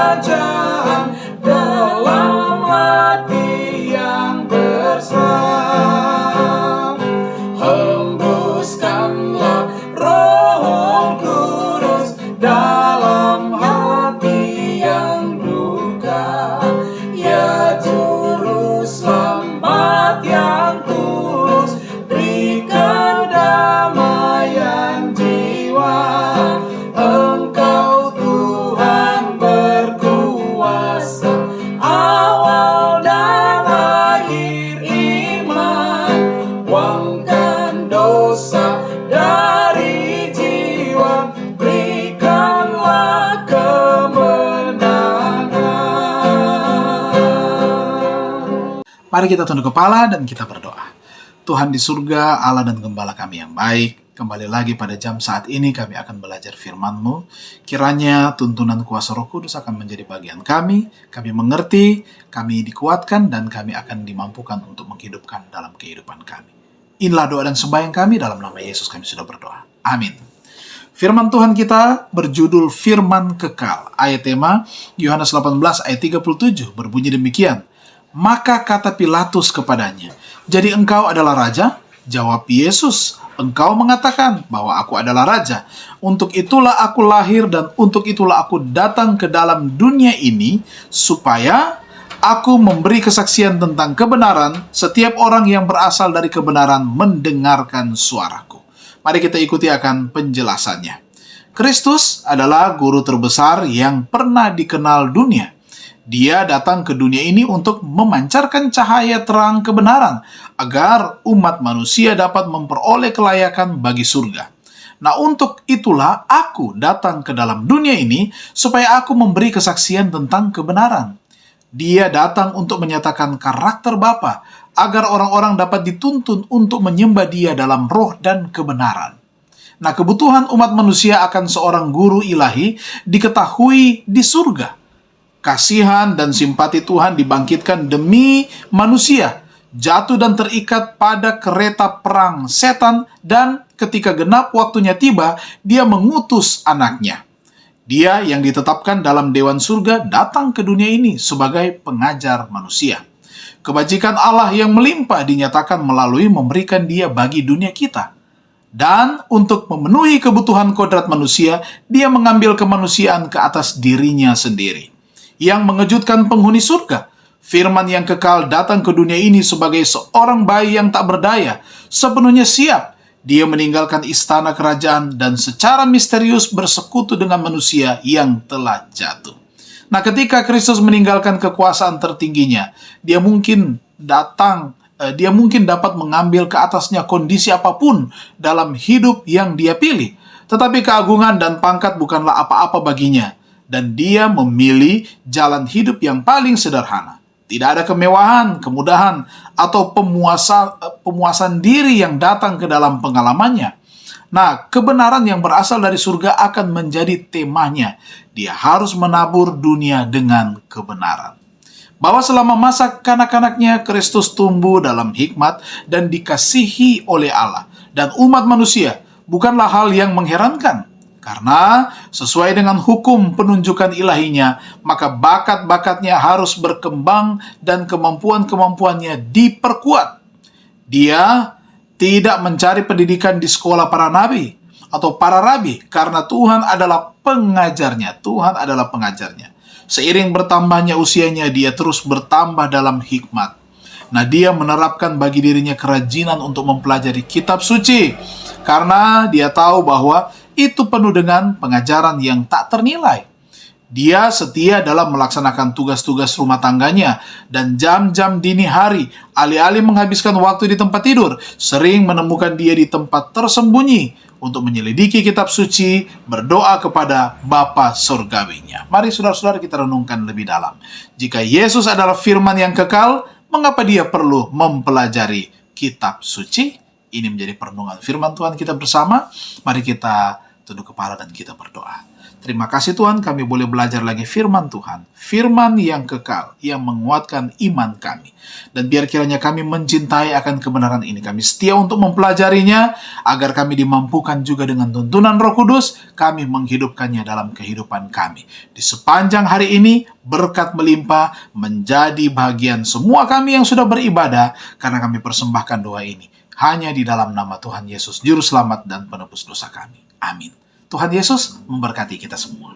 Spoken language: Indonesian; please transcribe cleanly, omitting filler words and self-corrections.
kerajaan dalam hati yang bersam. Hembuskanlah Roh Kudus dalam hati yang duka. Ya Juru Selamat yang tulus, berikan damaian jiwa. Engkau Tuhan berkuasa, awal dan akhir iman. Buangkan dosa dari jiwa, berikanlah kemenangan. Mari kita tunduk kepala dan kita berdoa. Tuhan di surga, Allah dan Gembala kami yang baik, kembali lagi pada jam saat ini kami akan belajar firman-Mu. Kiranya tuntunan kuasa Roh Kudus akan menjadi bagian kami mengerti, kami dikuatkan, dan kami akan dimampukan untuk menghidupkan dalam kehidupan kami. Inilah doa dan sembahyang kami, dalam nama Yesus kami sudah berdoa. Amin. Firman Tuhan kita berjudul Firman Kekal. Ayat tema Yohanes 18 ayat 37 berbunyi demikian. Maka kata Pilatus kepadanya, jadi engkau adalah raja? Jawab Yesus, engkau mengatakan bahwa aku adalah raja. Untuk itulah aku lahir dan untuk itulah aku datang ke dalam dunia ini, supaya aku memberi kesaksian tentang kebenaran. Setiap orang yang berasal dari kebenaran mendengarkan suaraku. Mari kita ikuti akan penjelasannya. Kristus adalah guru terbesar yang pernah dikenal dunia. Dia datang ke dunia ini untuk memancarkan cahaya terang kebenaran, agar umat manusia dapat memperoleh kelayakan bagi surga. Nah, untuk itulah aku datang ke dalam dunia ini, supaya aku memberi kesaksian tentang kebenaran. Dia datang untuk menyatakan karakter Bapa, agar orang-orang dapat dituntun untuk menyembah Dia dalam roh dan kebenaran. Nah, kebutuhan umat manusia akan seorang guru ilahi diketahui di surga. Kasihan dan simpati Tuhan dibangkitkan demi manusia, jatuh dan terikat pada kereta perang setan, dan ketika genap waktunya tiba, Dia mengutus anaknya. Dia yang ditetapkan dalam dewan surga datang ke dunia ini sebagai pengajar manusia. Kebajikan Allah yang melimpah dinyatakan melalui memberikan Dia bagi dunia kita. Dan untuk memenuhi kebutuhan kodrat manusia, Dia mengambil kemanusiaan ke atas dirinya sendiri. Yang mengejutkan penghuni surga, firman yang kekal datang ke dunia ini sebagai seorang bayi yang tak berdaya, sepenuhnya siap. Dia meninggalkan istana kerajaan dan secara misterius bersekutu dengan manusia yang telah jatuh. Nah, ketika Kristus meninggalkan kekuasaan tertingginya, dia mungkin dapat mengambil ke atasnya kondisi apapun dalam hidup yang dia pilih. Tetapi keagungan dan pangkat bukanlah apa-apa baginya. Dan dia memilih jalan hidup yang paling sederhana. Tidak ada kemewahan, kemudahan, atau pemuasan diri yang datang ke dalam pengalamannya. Nah, kebenaran yang berasal dari surga akan menjadi temanya. Dia harus menabur dunia dengan kebenaran. Bahwa selama masa kanak-kanaknya, Kristus tumbuh dalam hikmat dan dikasihi oleh Allah dan umat manusia, bukanlah hal yang mengherankan. Karena sesuai dengan hukum penunjukan ilahinya, maka bakat-bakatnya harus berkembang dan kemampuan-kemampuannya diperkuat. Dia tidak mencari pendidikan di sekolah para nabi atau para rabi, karena Tuhan adalah pengajarnya. Tuhan adalah pengajarnya. Seiring bertambahnya usianya, dia terus bertambah dalam hikmat. Nah, dia menerapkan bagi dirinya kerajinan untuk mempelajari kitab suci, karena dia tahu bahwa itu penuh dengan pengajaran yang tak ternilai. Dia setia dalam melaksanakan tugas-tugas rumah tangganya, dan jam-jam dini hari, alih-alih menghabiskan waktu di tempat tidur, sering menemukan dia di tempat tersembunyi untuk menyelidiki kitab suci, berdoa kepada Bapa Surgawinya. Mari saudara-saudara kita renungkan lebih dalam. Jika Yesus adalah firman yang kekal, mengapa dia perlu mempelajari kitab suci? Ini menjadi perenungan firman Tuhan kita bersama. Mari kita tunduk kepala dan kita berdoa. Terima kasih Tuhan, kami boleh belajar lagi firman Tuhan. Firman yang kekal, yang menguatkan iman kami. Dan biar kiranya kami mencintai akan kebenaran ini. Kami setia untuk mempelajarinya, agar kami dimampukan juga dengan tuntunan Roh Kudus, kami menghidupkannya dalam kehidupan kami. Di sepanjang hari ini, berkat melimpah menjadi bagian semua kami yang sudah beribadah, karena kami persembahkan doa ini hanya di dalam nama Tuhan Yesus, Juru Selamat dan Penebus dosa kami. Amin. Tuhan Yesus memberkati kita semua.